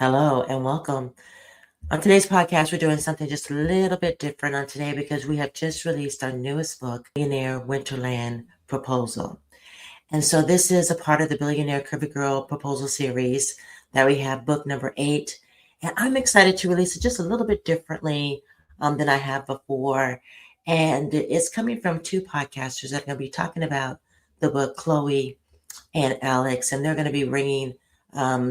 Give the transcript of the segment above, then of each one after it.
Hello and welcome. On today's podcast, we're doing something just a little bit different on today because we have just released our newest book, Billionaire Winterland Proposal. And so this is a part of the Billionaire Curvy Girl Proposal series that we have book number 8. And I'm excited to release it just a little bit differently than I have before. And it's coming from two podcasters that are going to be talking about the book, Chloe and Alex, and they're going to be bringing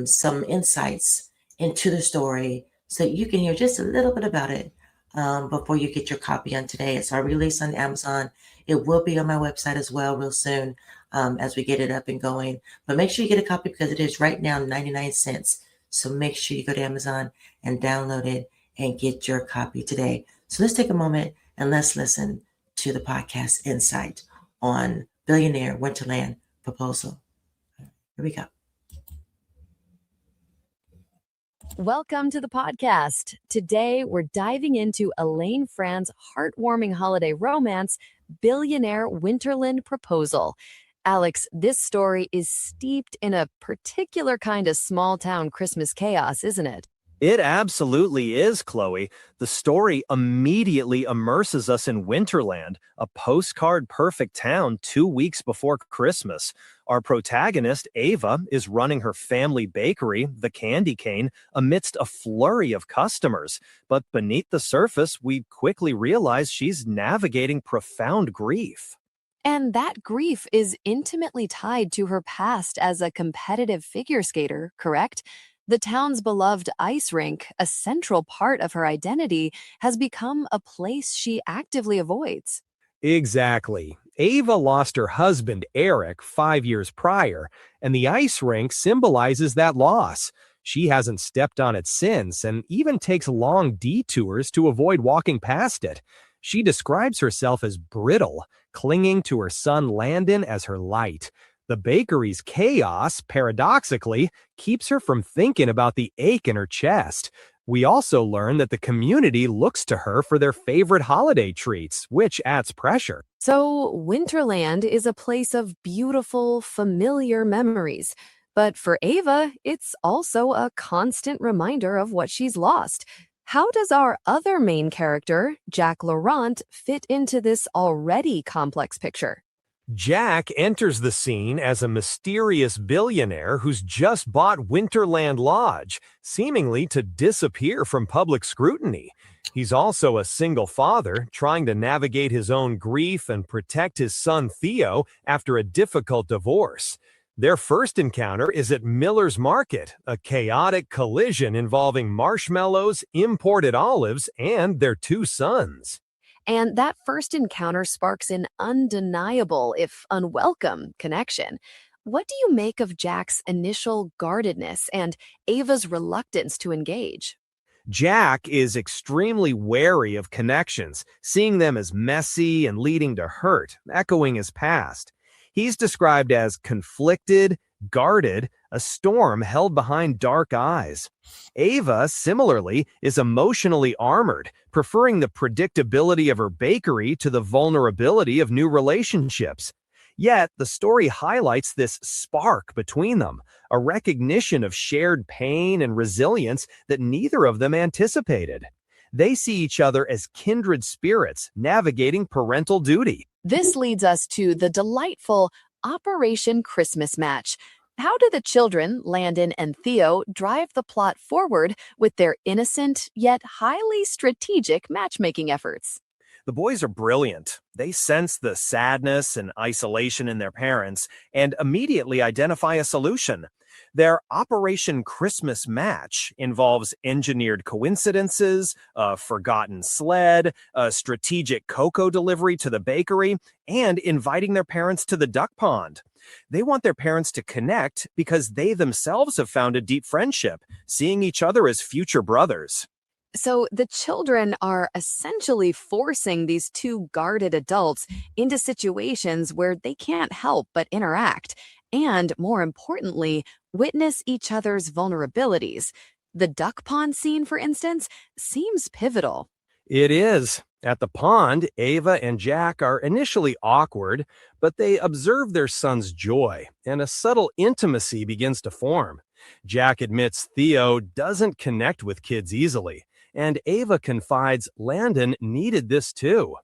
some insights into the story so that you can hear just a little bit about it before you get your copy on today. It's our release on Amazon. It will be on my website as well real soon as we get it up and going. But make sure you get a copy because it is right now 99 cents. So make sure you go to Amazon and download it and get your copy today. So let's take a moment and let's listen to the podcast Insight on Billionaire Winterland Proposal. Here we go. Welcome to the podcast. Today, we're diving into Elaine Fran's heartwarming holiday romance, Billionaire Winterland Proposal. Alex, this story is steeped in a particular kind of small-town Christmas chaos, isn't it? It absolutely is, Chloe. The story immediately immerses us in Winterland, a postcard-perfect town 2 weeks before Christmas. Our protagonist, Ava, is running her family bakery, the Candy Cane, amidst a flurry of customers. But beneath the surface, we quickly realize she's navigating profound grief. And that grief is intimately tied to her past as a competitive figure skater, correct? The town's beloved ice rink, a central part of her identity, has become a place she actively avoids. Exactly. Ava lost her husband, Eric, 5 years prior, and the ice rink symbolizes that loss. She hasn't stepped on it since and even takes long detours to avoid walking past it. She describes herself as brittle, clinging to her son Landon as her light. The bakery's chaos, paradoxically, keeps her from thinking about the ache in her chest. We also learn that the community looks to her for their favorite holiday treats, which adds pressure. So, Winterland is a place of beautiful, familiar memories. But for Ava, it's also a constant reminder of what she's lost. How does our other main character, Jack Laurent, fit into this already complex picture? Jack enters the scene as a mysterious billionaire who's just bought Winterland Lodge, seemingly to disappear from public scrutiny. He's also a single father, trying to navigate his own grief and protect his son Theo after a difficult divorce. Their first encounter is at Miller's Market, a chaotic collision involving marshmallows, imported olives, and their 2 sons. And that first encounter sparks an undeniable, if unwelcome, connection. What do you make of Jack's initial guardedness and Ava's reluctance to engage? Jack is extremely wary of connections, seeing them as messy and leading to hurt, echoing his past. He's described as conflicted, guarded, a storm held behind dark eyes. Ava, similarly, is emotionally armored, preferring the predictability of her bakery to the vulnerability of new relationships. Yet, the story highlights this spark between them, a recognition of shared pain and resilience that neither of them anticipated. They see each other as kindred spirits navigating parental duty. This leads us to the delightful Operation Christmas Match. How do the children, Landon and Theo, drive the plot forward with their innocent yet highly strategic matchmaking efforts? The boys are brilliant. They sense the sadness and isolation in their parents and immediately identify a solution. Their Operation Christmas Match involves engineered coincidences, a forgotten sled, a strategic cocoa delivery to the bakery, and inviting their parents to the duck pond. They want their parents to connect because they themselves have found a deep friendship, seeing each other as future brothers. So the children are essentially forcing these two guarded adults into situations where they can't help but interact and, more importantly, witness each other's vulnerabilities. The duck pond scene, for instance, seems pivotal. It is. At the pond, Ava and Jack are initially awkward, but they observe their son's joy, and a subtle intimacy begins to form. Jack admits Theo doesn't connect with kids easily, and Ava confides Landon needed this too.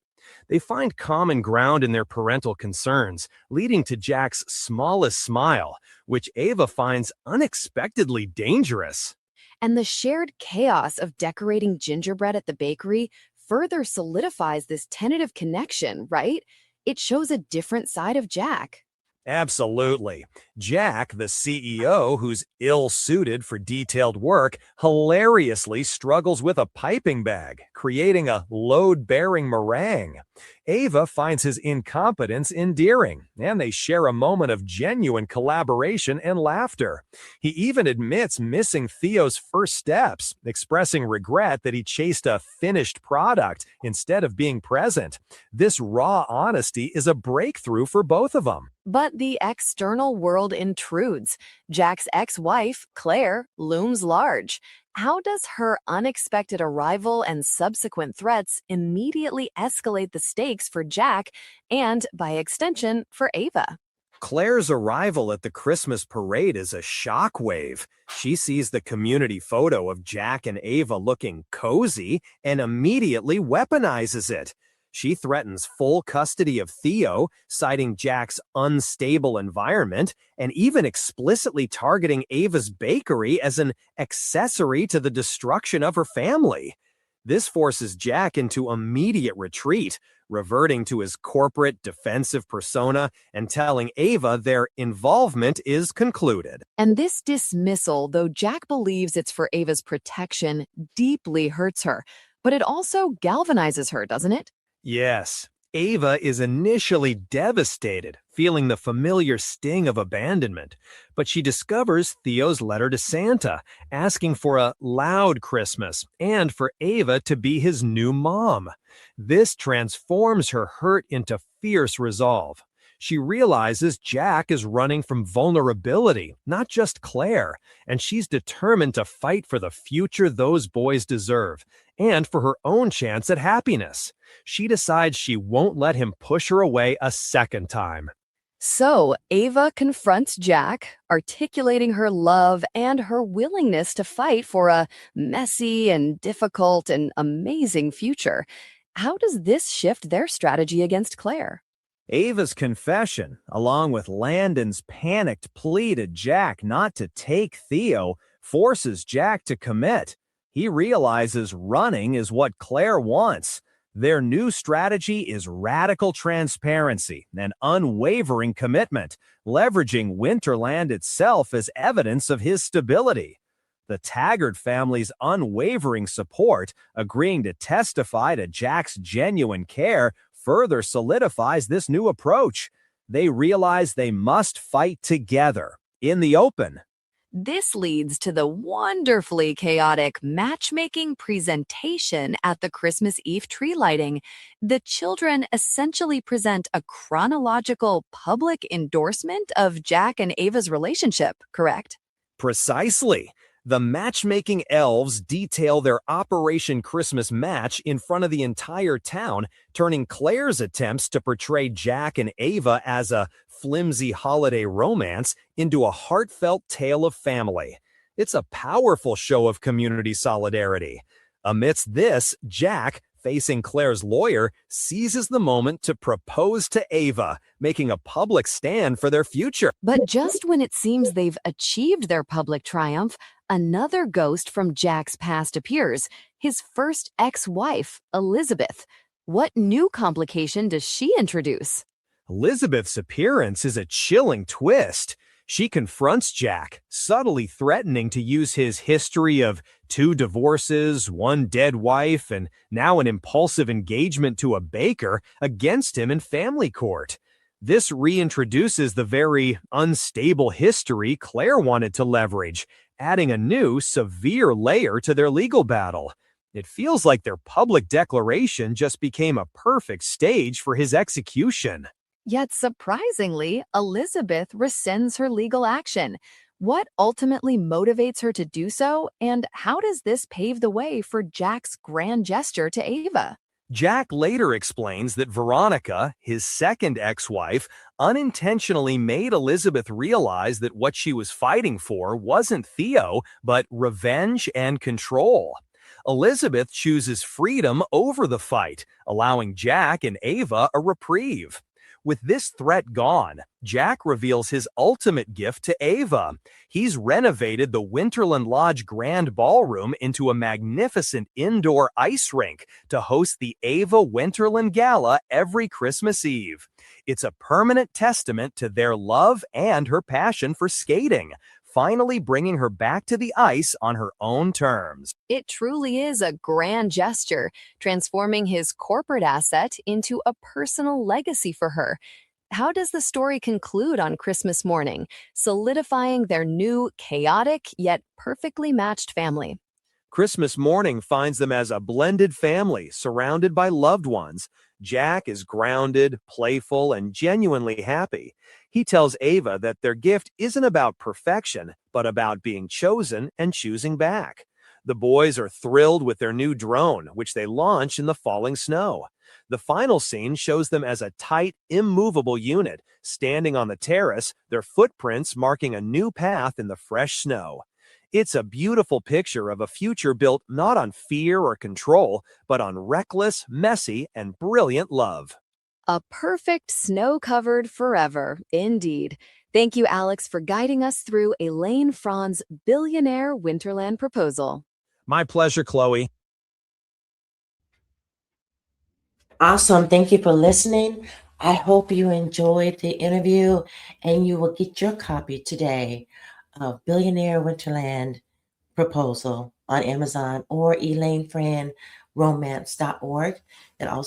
They find common ground in their parental concerns, leading to Jack's smallest smile, which Ava finds unexpectedly dangerous. And the shared chaos of decorating gingerbread at the bakery further solidifies this tentative connection, right? It shows a different side of Jack. Absolutely. Jack, the CEO, who's ill-suited for detailed work, hilariously struggles with a piping bag, creating a load-bearing meringue. Ava finds his incompetence endearing, and they share a moment of genuine collaboration and laughter. He even admits missing Theo's first steps, expressing regret that he chased a finished product instead of being present. This raw honesty is a breakthrough for both of them. But the external world intrudes. Jack's ex-wife, Claire, looms large. How does her unexpected arrival and subsequent threats immediately escalate the stakes for Jack and, by extension, for Ava? Claire's arrival at the Christmas parade is a shockwave. She sees the community photo of Jack and Ava looking cozy and immediately weaponizes it. She threatens full custody of Theo, citing Jack's unstable environment, and even explicitly targeting Ava's bakery as an accessory to the destruction of her family. This forces Jack into immediate retreat, reverting to his corporate defensive persona and telling Ava their involvement is concluded. And this dismissal, though Jack believes it's for Ava's protection, deeply hurts her. But it also galvanizes her, doesn't it? Yes, Ava is initially devastated, feeling the familiar sting of abandonment, but she discovers Theo's letter to Santa, asking for a loud Christmas and for Ava to be his new mom. This transforms her hurt into fierce resolve. She realizes Jack is running from vulnerability, not just Claire, and she's determined to fight for the future those boys deserve, and for her own chance at happiness. She decides she won't let him push her away a second time. So, Ava confronts Jack, articulating her love and her willingness to fight for a messy and difficult and amazing future. How does this shift their strategy against Claire? Ava's confession, along with Landon's panicked plea to Jack not to take Theo, forces Jack to commit. He realizes running is what Claire wants. Their new strategy is radical transparency and unwavering commitment, leveraging Winterland itself as evidence of his stability. The Taggart family's unwavering support, agreeing to testify to Jack's genuine care, further solidifies this new approach. They realize they must fight together, in the open. This leads to the wonderfully chaotic matchmaking presentation at the Christmas Eve tree lighting. The children essentially present a chronological public endorsement of Jack and Ava's relationship, correct? Precisely. The matchmaking elves detail their Operation Christmas match in front of the entire town, turning Claire's attempts to portray Jack and Ava as a flimsy holiday romance into a heartfelt tale of family. It's a powerful show of community solidarity. Amidst this, Jack, facing Claire's lawyer, seizes the moment to propose to Ava, making a public stand for their future. But just when it seems they've achieved their public triumph, another ghost from Jack's past appears, his first ex-wife, Elizabeth. What new complication does she introduce? Elizabeth's appearance is a chilling twist. She confronts Jack, subtly threatening to use his history of 2 divorces, 1 dead wife, and now an impulsive engagement to a baker against him in family court. This reintroduces the very unstable history Claire wanted to leverage, adding a new, severe layer to their legal battle. It feels like their public declaration just became a perfect stage for his execution. Yet surprisingly, Elizabeth rescinds her legal action. What ultimately motivates her to do so, and how does this pave the way for Jack's grand gesture to Ava? Jack later explains that Veronica, his second ex-wife, unintentionally made Elizabeth realize that what she was fighting for wasn't Theo, but revenge and control. Elizabeth chooses freedom over the fight, allowing Jack and Ava a reprieve. With this threat gone, Jack reveals his ultimate gift to Ava. He's renovated the Winterland Lodge Grand Ballroom into a magnificent indoor ice rink to host the Ava Winterland Gala every Christmas Eve. It's a permanent testament to their love and her passion for skating, finally bringing her back to the ice on her own terms. It truly is a grand gesture, transforming his corporate asset into a personal legacy for her. How does the story conclude on Christmas morning, solidifying their new, chaotic, yet perfectly matched family? Christmas morning finds them as a blended family surrounded by loved ones. Jack is grounded, playful, and genuinely happy. He tells Ava that their gift isn't about perfection, but about being chosen and choosing back. The boys are thrilled with their new drone, which they launch in the falling snow. The final scene shows them as a tight, immovable unit, standing on the terrace, their footprints marking a new path in the fresh snow. It's a beautiful picture of a future built not on fear or control, but on reckless, messy, and brilliant love. A perfect snow-covered forever, indeed. Thank you, Alex, for guiding us through Elaine Fran's Billionaire Winterland Proposal. My pleasure, Chloe. Awesome. Thank you for listening. I hope you enjoyed the interview and you will get your copy today of Billionaire Winterland Proposal on Amazon or ElaineFranRomance.org. It also